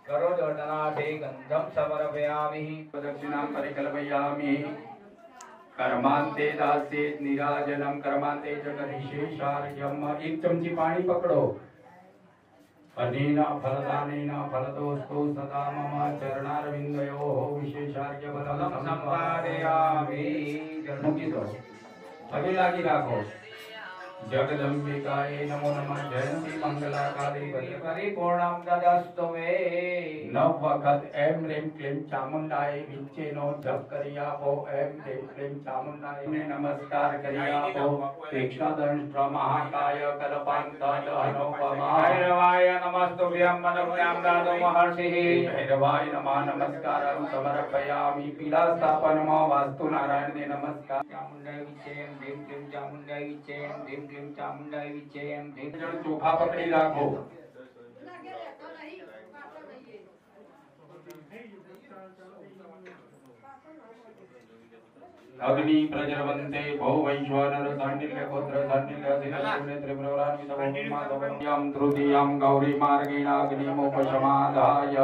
करोदनाभे गंधम समर्पयामि प्रदक्षिणां परिकल्पयामि कर्मांते दास्येत् निराजनं कर्मांते जगदीशेशार्यम् एक चमची पानी पकड़ो अनेन फलदानेन फलदोस्तु सदा मम चरणारविन्दयोः विशेषार्य बलं संपादयामि મૂકી દો પગે લાગી રાખો जगदम्बिकायै नमो नमः जयंती मंगलाकाली परिपूर्णं ददस्तु मे नव वखत एम रेम क्लीम चामुंडाय विच्चे नो जप करी आपो एम रेम क्लीम चामुंडाय ने नमस्कार करी आपो तीक्ष्णदंष्ट्र महाकाय कल्पान्तदहनोपमा भैरवाय नमस्तुभ्यं मनोज्ञां दातु महर्षिः भैरवाय नमः नमस्कारं समर्पयामि पीडास्थापनमो वास्तु नारायण ने नमस्कार चामुंडाय विच्चेयं ह्रीं क्लीं चामुंडाय विच्चेयं ह्रीं क्लीं चामुंडाय विच्चेयं ह्रीं जण चोखा पकड़ी राखो अग्नि प्रज्वलन्ते भो वैश्वानर सांडिल्य गोत्र सांडिल्य सिद्धपुण्य त्रिपुरान्वित भूमाधवम् तृतीयं गौरी मार्गेण अग्निमुपशमादाय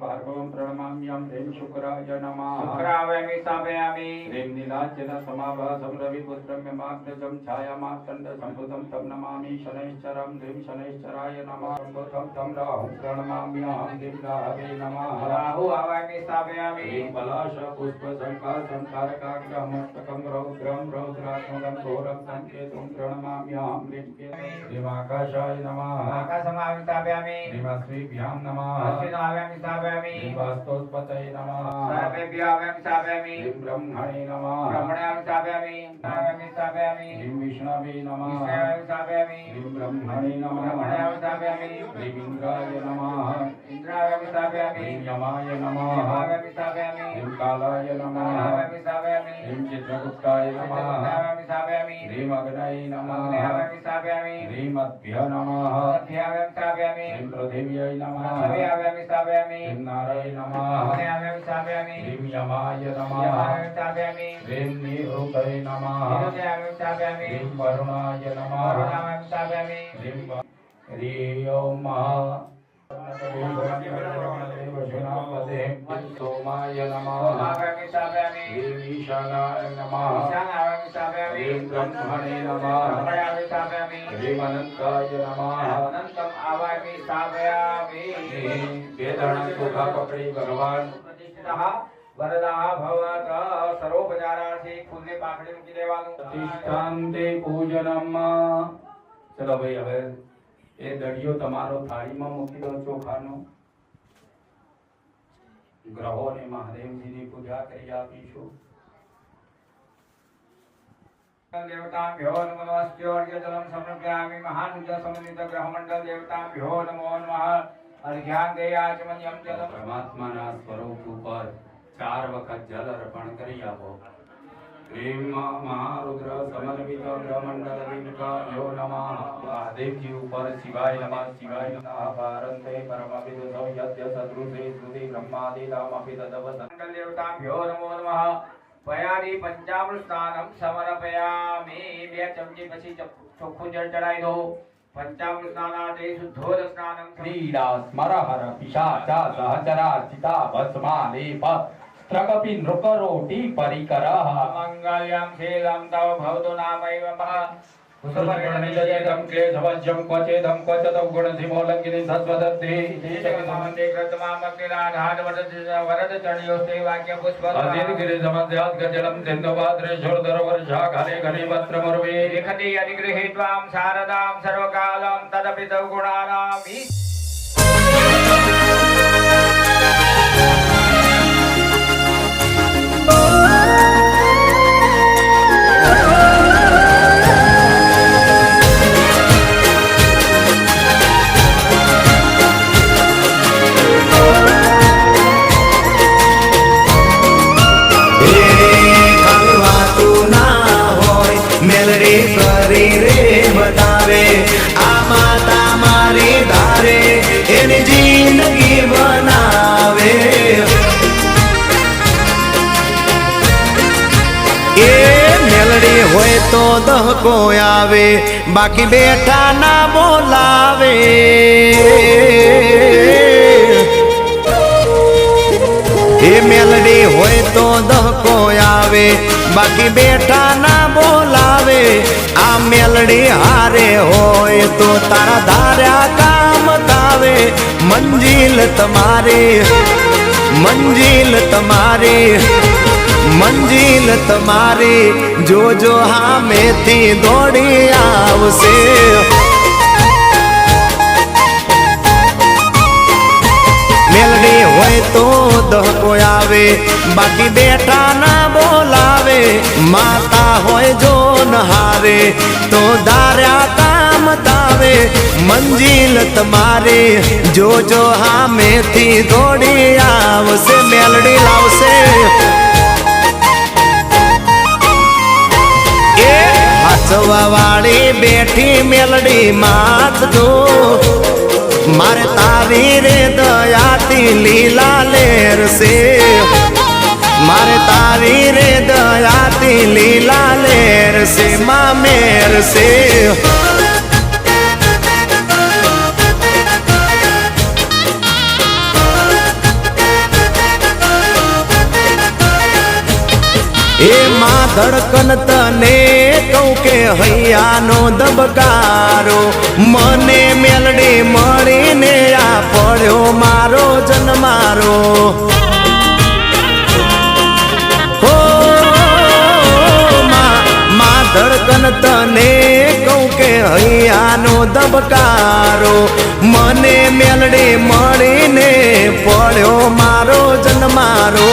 भार्गवं प्रणमाम्यं ह्रीं शुक्राय नमः शुक्रावयामि स्थापयामि ह्रीं नीलाञ्जन समाभासं रविपुत्रं यमाग्रजं छायामार्तण्ड सम्भुतं तं नमामि शनैश्चरं ह्रीं शनैश्चराय नमः सम्भुतं तं राहुं प्रणमाम्यहं ह्रीं राहवे नमः राहु आवायामि स्थापयामि ह्रीं पलाश पुष्प संकाशं तारकाग्रहमस्तकं रौद्रं रौद्रात्मकं घोरं संकेतं प्रणमाम्यहं ह्रीं ह्रीं आकाशाय नमः आकाशमावयामि स्थापयामि ह्रीं श्रीभ्यां नमः आवायामि स्थापयामि वास्तोत्पतये नमः सर्वेभ्यो आवायामि स्थापयामि ह्रीं ब्रह्मणे नमः ब्रह्मणामि स्थापयामि आवायामि स्थापयामि ह्रीं विष्णवे नमः विष्णुवामि स्थापयामि ह्रीं ब्रह्मणे नमः ब्रह्मणामि स्थापयामि ह्रीं इन्द्राय नमः इंद्रावयामि स्थापयामि ह्रीं यमाय नमः आवायामि स्थापयामि ह्रीं कालाय नमः आवायामि स्थापयामि ह्रीं चित्रगुप्ताय नमः आवायामि स्थापयामि ह्रीं अग्नये नमः आवायामि स्थापयामि ह्रीं अद्भ्य नमः आवायामि स्थापयामि ह्रीं पृथिव्यै नमः आवायामि स्थापयामि ह्रीं नाराय नमः आवायामि स्थापयामि ह्रीं यमाय नमः आवायामि स्थापयामि ह्रीं निरुतये नमः आवायामि स्थापयामि ह्रीं वरुणाय नमः आवायामि स्थापयामि ह्रीं ह्रीं सोमाय नमः आवायामि स्थापयामि ह्रीं ईशानाय नमः ईशानाय स्थापयामि ह्रीं ब्रह्मणे नमः ब्रह्मणामि स्थापयामि ह्रीं अनन्ताय नमः अनन्तम् आवायामि स्थापयामि ह्रीं वेदाणं चोखा पकड़ी भगवान प्रतिष्ठितः वरदा भवत सर्वोपचारार्थी फूलने पाकड़ी મૂકી દેવાનું प्रतिष्ठान्ते पूजनम चलो भाई હવે એ દડિયો તમારો થાળીમાં મૂકી દો ચોખાનો ગ્રહોને મહાદેવજીની પૂજા કરી આપીશું देवताभ्यो नमो नमस्ते अर्घ्यजलं समर्पयामि महानुज समन्वित ग्रहमंडल देवताभ्यो नमो नमः अर्घ्यां देयाचमन्यं जलम परमात्माના સ્વરૂપ ઉપર 4 વખત જલ અર્પણ કરી આપો ह्रीं महारुद्र समन्वित ब्रह्मंडल देवताभ्यो नमः महादेव जी ऊपर शिवाय नमः भारते परमविदुषो यद्य सदृशे श्रुति ब्रह्मादि नामपि तदवत मंगल देवताभ्यो नमो नमः पयारी पंचामृत स्नानम समर्पयामि બે ચમચી પછી ચોખ્ખું જળ ચડાઈ દો पंचामृत स्नानादे शुद्धोद स्नानं क्रीडा स्मरहर पिशाचा सहचरा चिता भस्मालेप त्रकपि नृकरोटी परिकरः मंगल्यं शीलं तव भवतु नामैव महा कुसुमर्णनिजयं क्लेशवज्यं क्वचेदं क्वचतौ गुणसिमोल्लङ्घिनी सत्वदत्ते देशकमान्ते कृतमामग्निराधार वरद चरणयोस्ते वाक्य पुष्प असिद्गिरिसमध्यात् गजलं सिन्धुपात्रेश्वरधर वर्षा घने घने पत्रमर्वे लिखति अधिगृहीत्वां शारदां सर्वकालं तदपि तव गुणानाम् तो दह દહકો આવે બાકી બેઠા ના બોલાવે એ મેલડી હોય તો દહકો આવે બાકી બેઠા ના બોલાવે આ મેલડી હારે હોય તો તારા ધાર્યા કામ થાવે મંજિલ તમારી મંજિલ તમારી મંજિલ તમારી જોજો હામેથી દોડી આવશે મેલડી હોય તો દહકો આવે બાકી બેઠા ના બોલાવે માતા હોય જો નહારે તો ધાર્યા કામ થાવે મંજિલ તમારી જોજો હામેથી દોડી આવશે મેલડી લાવશે એ હાચવા વાળી બેઠી મેલડી માત જો મારે તારી રે દયાથી લીલા લેર સે મારે તારી રે દયાથી લીલા લેર સે માં મેર સે એ માં ધડકન તને કહું કે હૈયાનો દબકારો મને મેલડી મળીને આ પડ્યો મારો જન્મારો હો માં ધડકન તને કહું કે હૈયાનો દબકારો મને મેલડી મળીને પડ્યો મારો જન્મારો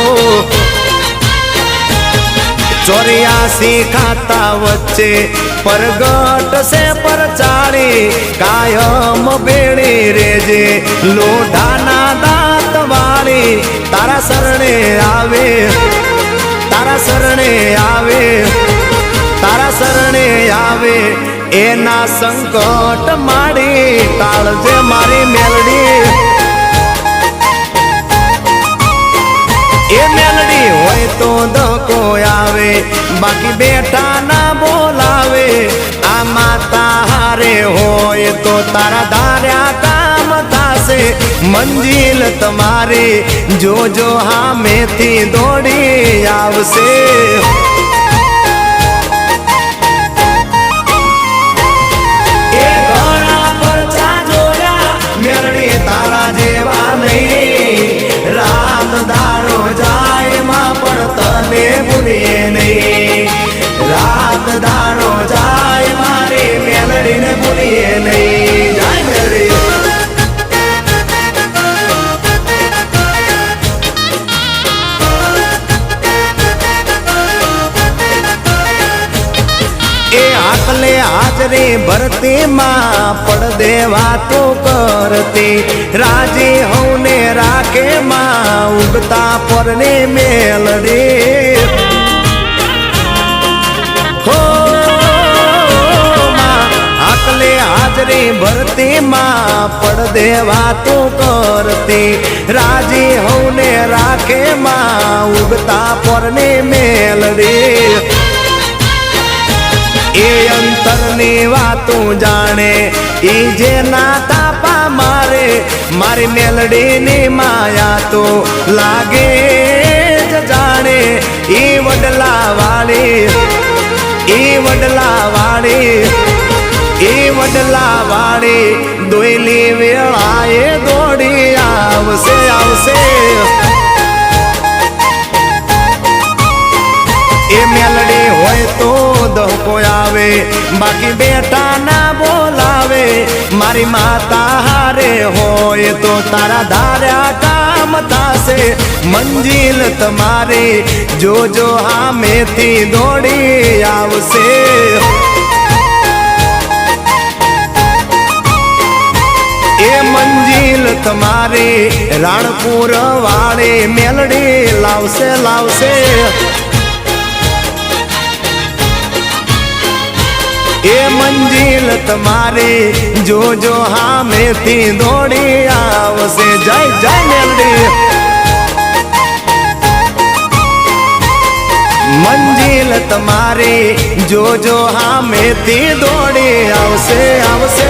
84 ખાતા વચ્ચે પરગટ સે પરચાળી કાયમ બેડી રેજે લોઢાના દાંત વાળી તારા શરણે આવે તારા શરણે આવે તારા શરણે આવે એના સંકટ માડી ટાળજે મારી મેલડી એ મેલડી હોય તો દહકો આવે બાકી બેઠા ના બોલાવે આ માતા હારે હોય તો તારા ધાર્યા કામ થાશે મંજિલ તમારી જોજો હામેથી દોડી આવશે એ ઘણા પરચા જોયા મેલડી તારા જેવા નહીં રાત દાડો જાય માં પણ તને ભૂલીએ નહીં રાત દાડો જાય મારી મેલડીને ભૂલીએ નહીં જાય મેલડી એ આકલે હાજરી ભરતી માં પડદે વાતો કરતી રાજી હવને રાખે માં ઉગતા પરને મેલડી હો માં આકલે હાજરી ભરતી માં પડદે વાતો કરતી રાજી હવને રાખે માં ઉગતા પરને મેલડી એ અંતરની વાતું જાણે ઈ જે ના તાપા મારે મારી મેલડીની માયા તો લાગે જ જાણે ઈ વડલા વાળી ઈ વડલા વાળી ઈ વડલા વાળી દોયલી વેળાએ દોડી આવશે આવશે એ મેલડી હોય તો દહકો આવે બાકી બેઠા ના બોલાવે મારી માતા હારે હોય તો તારા ધાર્યા કામ થાશે મંજિલ તમારી જોજો હામેથી દોડી આવશે એ મંજિલ તમારી રાણપુર વાળી મેલડી લાવશે લાવશે એ મંજિલ તમારી જોજો હામેથી દોડી આવશે જય જય મેલડી મંજિલ તમારી જોજો હામેથી દોડી આવશે આવશે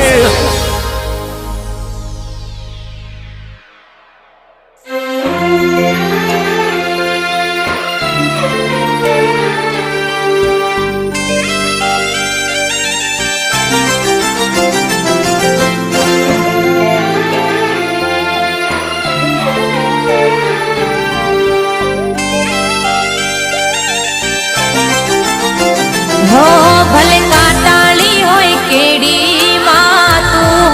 હો ભલે કાટાળી હોય કેડી માં તું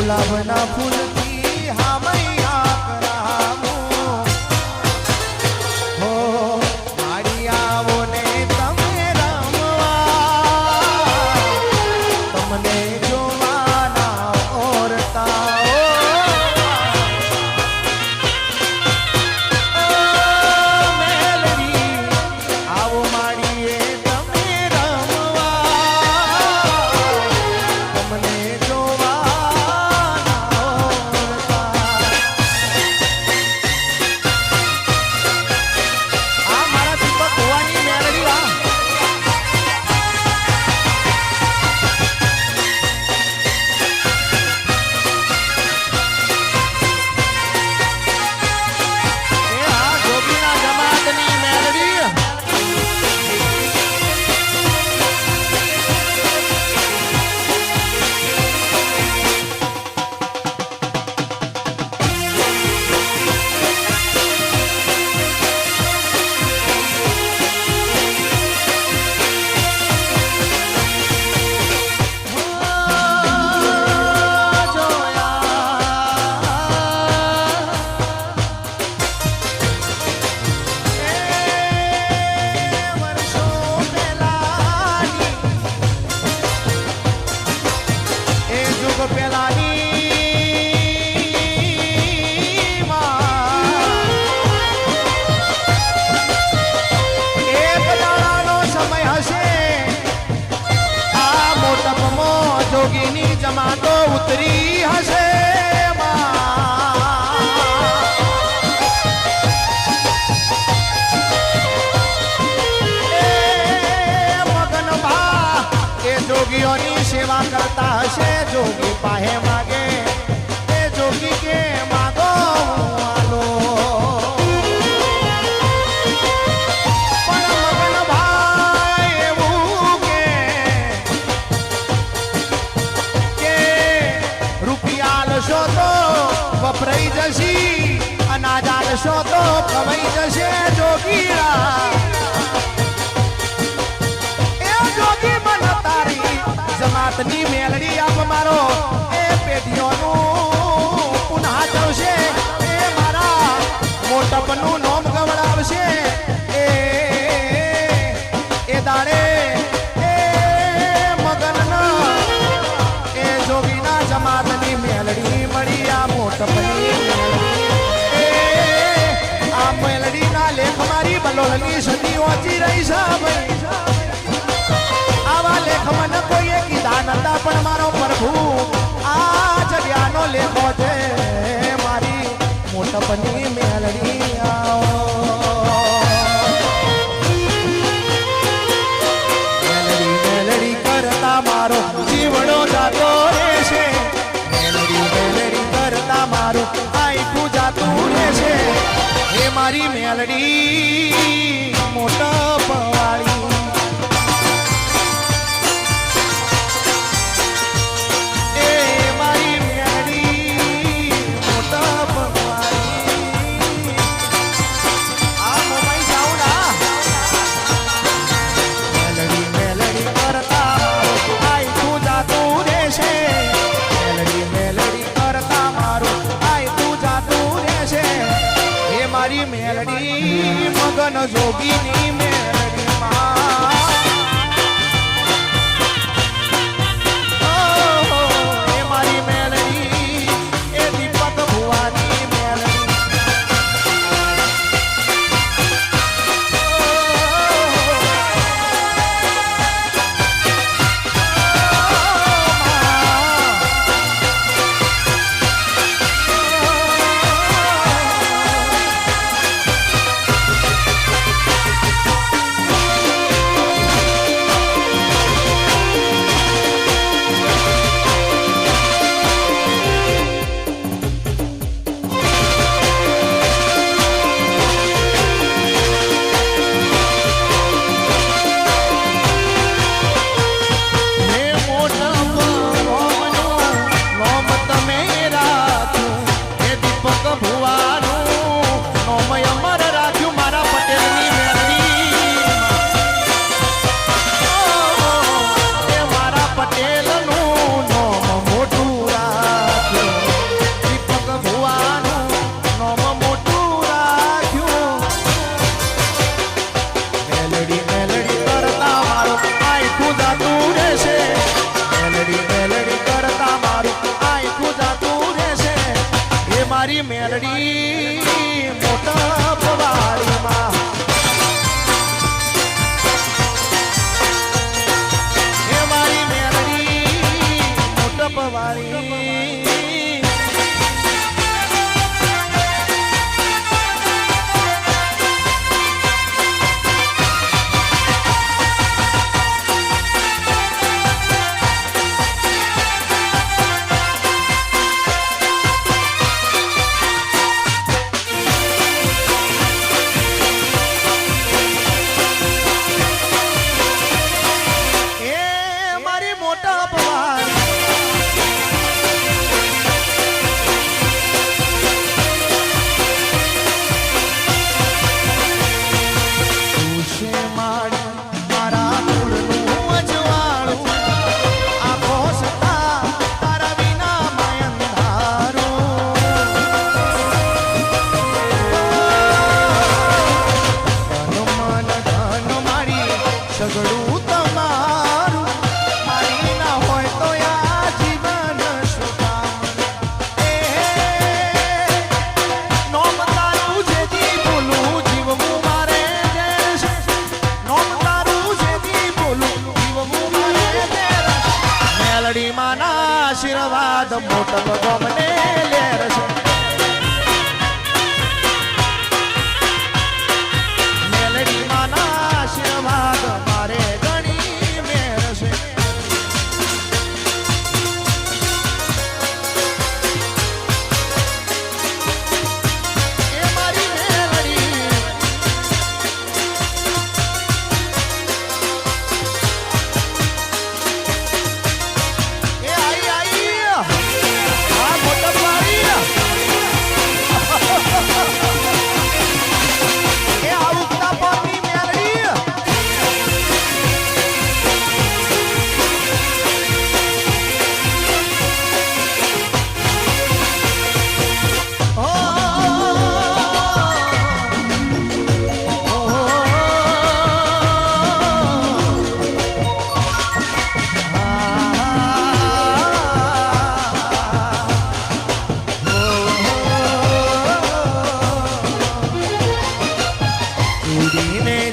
ગુલાબના ફૂલથી હામૈયા કરાવું હો મારી આવો ને તમે રમવા તમને જોવાના ઓરતા મેલડી આવો માડીએ તમે રમવા તમને જોવાના ઓરતા આ મારા દીપક ભુવાની મેલડી આ એ આ ગોપીના જમાતની મેલડી જોગીની જમાતો ઉતરી હશે મગન ભા એ જોગીઓની સેવા કરતા હશે જોગી પાહે માગે એ જોગી કે માગો હું આલો પણ મગન ભાઈ એવું કે રૂપિયા આલશો તો વપરાઈ જશી અનાજ આલશો તો ખવાઈ જશે જોગીરા એ જોગી મન તારી જમાતની મેલડી આપ મારો એ પેઢીઓનું પુનઃ ચડશે એ મારા મોટપનું નોમ ગવડાવશે એ દાડે એ મગનના એ જોગીના જમાતની મેલડી મળી આ મોટપની મેલડી આ મેલડીના લેખ મારી બલોલની સદી ઓછી રહી છે ભાઈ આવા લેખ મને કોઈએ કીધા નતા પણ મારો પ્રભુ આ જગ્યાનો લેખો છે મારી મોટપની મેલડી આવો મેલડી મેલડી કરતા મારો જીવડો જાતો રહેશે મેલડી કરતા મારો આખું જાતું રહેશે હે મારી મેલડી મોટપ વાળી એ મારી મેલડી મોટપ વાળી આ મોબાઈલ સાઉન્ડ આ મેલડી મેલડી કરતા આખું જાતું રહેશે મેલડી કરતા મારું આખું જાતું રહેશે હે મારી મેલડી મગન જોગીની મેલડી હે મારી મેલડી એ દીપક ભુવાની મેલડી મારી મેલડી મોટા પવાડીમાં એ મારી મેલડી મોટા પવાડી આશીર્વાદ મોટા ગોમને લેર છે મેલડી માના આશીર્વાદ મારે ઘણી મેર છે એ મારી મેલડી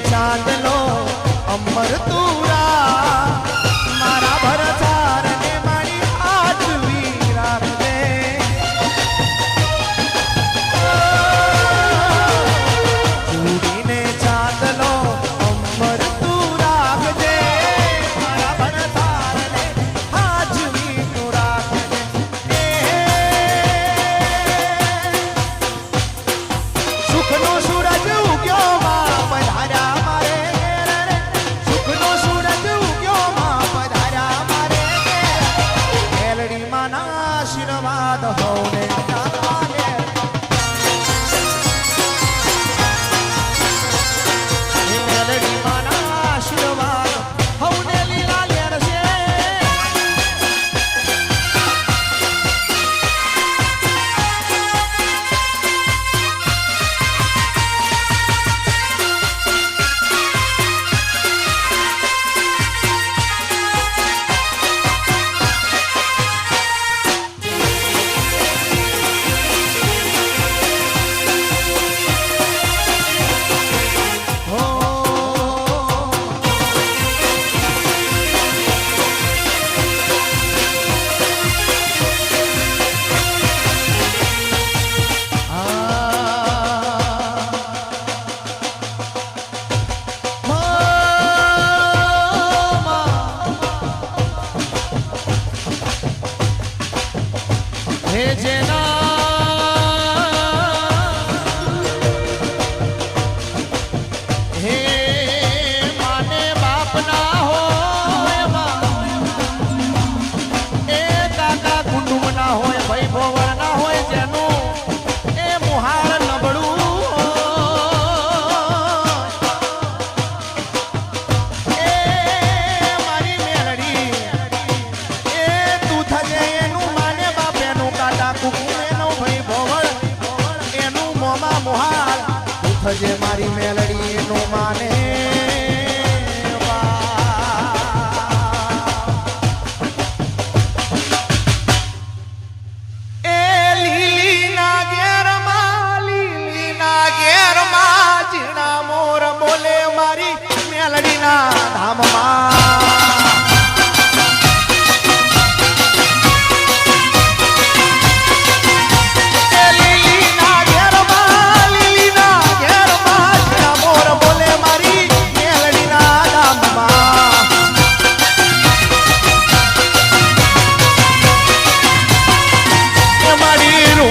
ચાંદલો અમર તુરા મારા ભરતાર ને મારી હાજરી રાખજે ચૂડીને ચાંદલો અમર તું રાખજે મારા ભરતાર ને હાજરી તું રાખજે સુખનો સૂરજ ઉગ્યો માં પધાર્યા આશીર્વાદ હોને ચાલે મેલડી માના આશીર્વાદ હોને લીલા લેર છે થજે મારી મેલડી નું માને એ લીલી ના ઘેર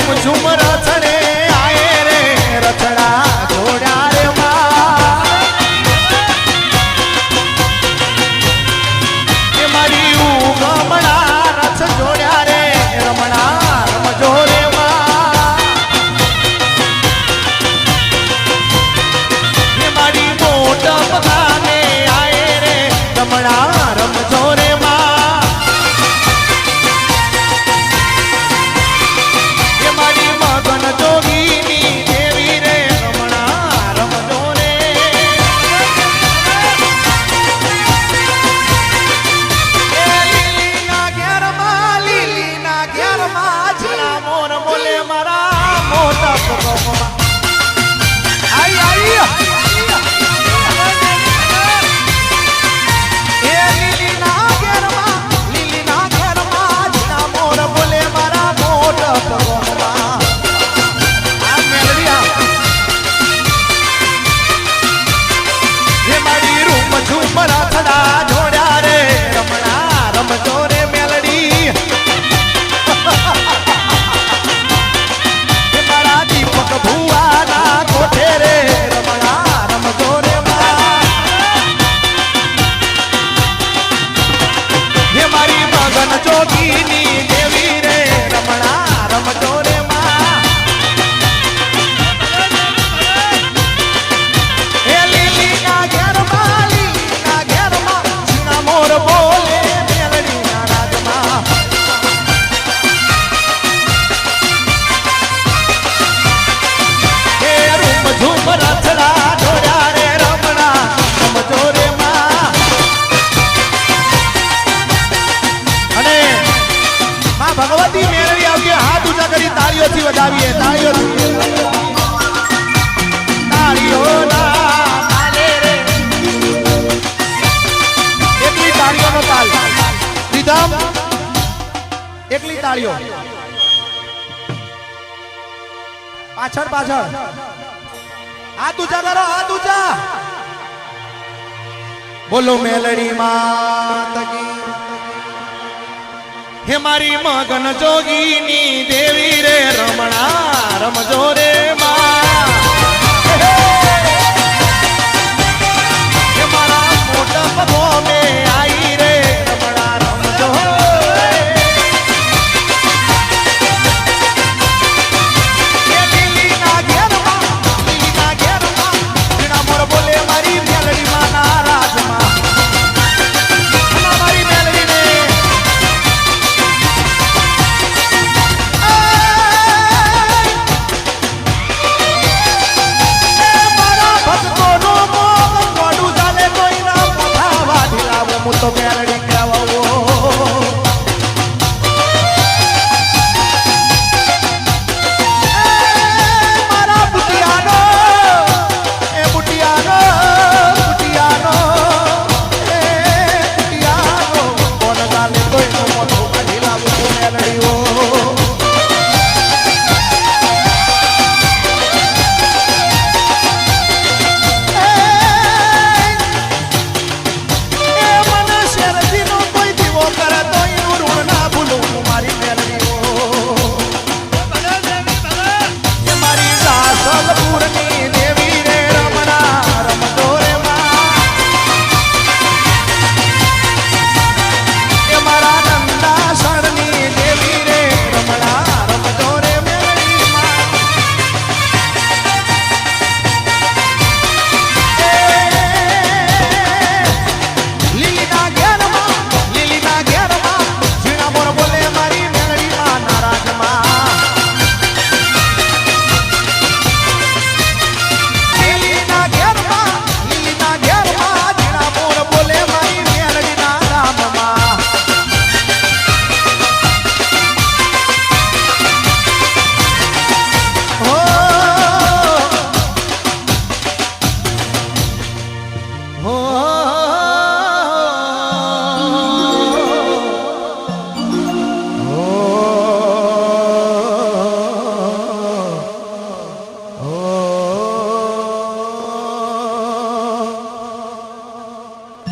રૂમ ઝુમ રથડે આયે રે રથડા જોડ્યા રે માં એ મારી ઉગમણા રથ જોડ્યા રે રમણા રમજો રે માં એ મારી મોટપ ગામે આયે રે રમણા રમજો રે માં એ મારી મગન જોગીની દેવી રે રમણા રમજો રે એ લીલીના ઘેરમાં ઝીણા મોર બોલે મારા મોટા પગમાં આઈ આઈ એ લીલીના ઘેરમાં ઝીણા મોર બોલે મારા મોટા પગમાં આ મેલડીયા એ મારી રૂમ ઝુમ રથડા જોડ્યા રે રમણા રમજો રે મેલડી એ મારા દીપક ભુવાના કોઠે રે રમણા રમજો રે માં એ મારી મગન જોગીની દેવી રે રમણા રમજો રે માં એ લીલીના ઘેરમાં ઝીણા મોર બોલે મેલડીના રાજમાં એ રૂમ ઝુમ રથડા જોડ્યા રે રમણા રમજો રે માં અને માં ભગવતી મેળવી આવજે હાથ ઊંચા કરી તાળીઓથી વધાવીએ તાળીઓથી તાળીઓના તાલે રે એકલી તાળીઓનો તાલ રીધમ એકલી તાળીઓ પાછળ પાછળ હાથ ઊંચા કરો હાથ ઊંચા બોલો મેલડી માત કી હે મારી મગન જોગીની દેવી રે રમણા રમજો રે માં હે મારા મોટા પગો મે આઈ રે રમણા રમજો એ લીલીના ઘેરમાં ઝીણા મોર બોલે મારી મેલડી માના રાજમાં મારી મેલડી ને મારા ભક્તોનો મોગ મોઢું ચાલે કોઈના મોઢા વાઢી લાવો હું તો મેલડી કહેવાવો મારા બુટિયાનો એ બુટિયાનો કોણ ચાલે કોઈનું મોઢું વાઢી લાવો હું મેલડીઓ એ મને શેરજીનો કોઈ દીવો કરે તો એનું ઋણ ના ભૂલું હું મારી મેલડીઓ એ મારી સાસલપુરની દેવી રે રમણા રમજો રે માં એ મારા નંદાસરની દેવી રે રમણા રમજો રે મેલડી માં લીલીના ઘેરમાં ઝીણા મોર બોલે મારી મેલડી માં નારાજમાં લીલીના ઘેરમાં ઝીણા મોર બોલે મારી મેલડી ના રામમાં હો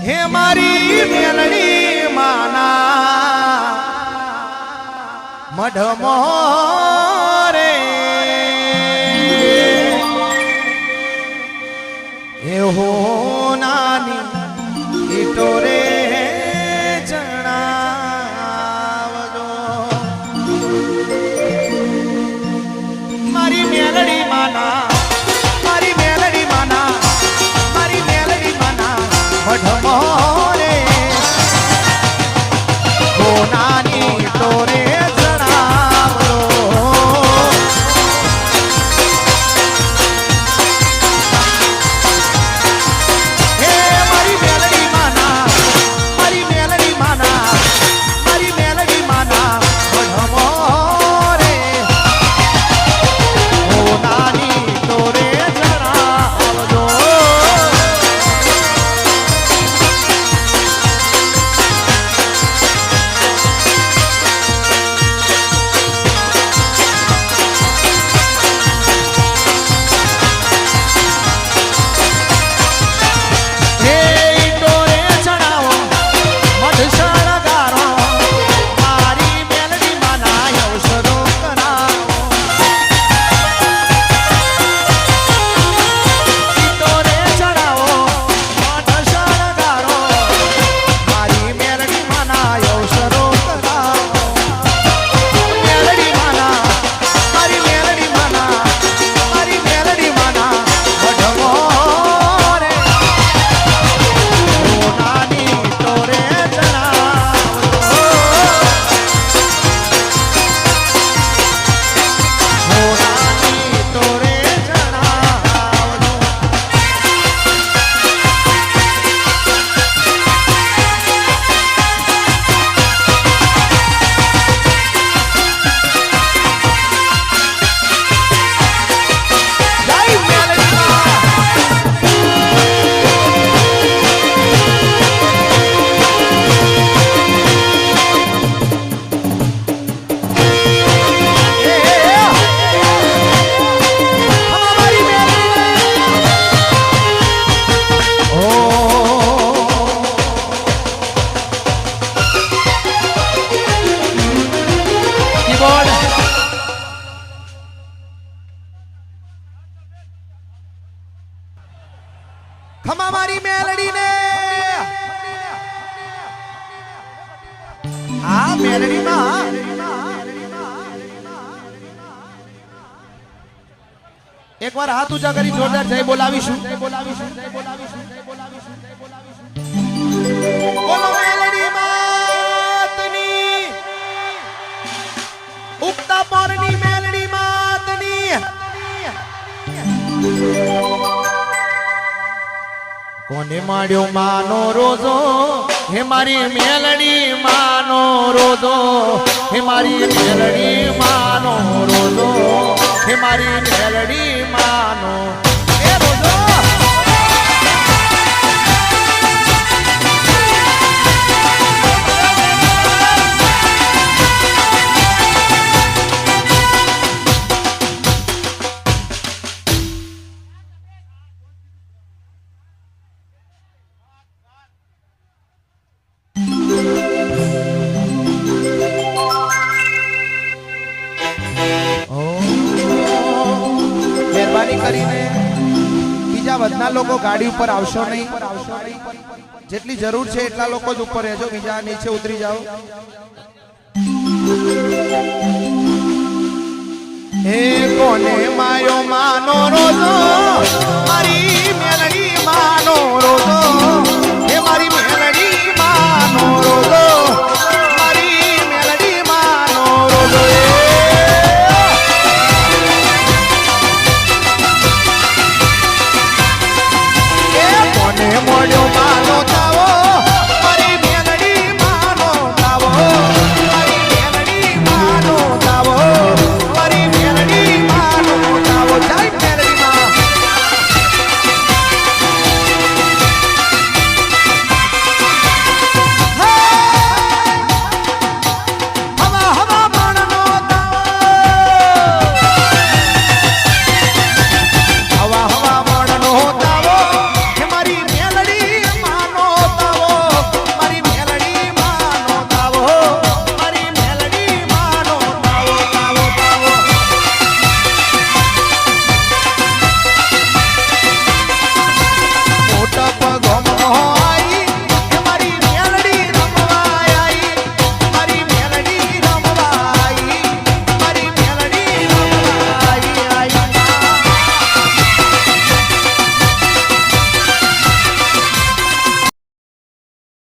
હે મારી મેલડી માના મઢ મોરે હોનાની ઈટો રે જણાવજો મારી મેલડી માના મારી મેલડી માના મારી મેલડી માના મઢમો રે હોનાની ઈટો રે જણાવજો ખમા મારી મેલડી ને આ મેલડી માં એકવાર હાથ ઊંચા કરી જોરદાર જય બોલાવીશું બોલો મેલડી માતની ઉગતા પોરની મેલડી માતની કોને માડ્યો માનો રોજો હે મારી મેલડી માનો રોજો હે મારી મેલડી માનો રોજો હે મારી મેલડી માનો એ રોજો કરીને બીજા બધા લોકો ગાડી ઉપર આવશો નહીં જેટલી જરૂર છે એટલા લોકો જ ઉપર રહેજો બીજા નીચે ઉતરી જાઓ હે કોને માયો માનો રોજો મારી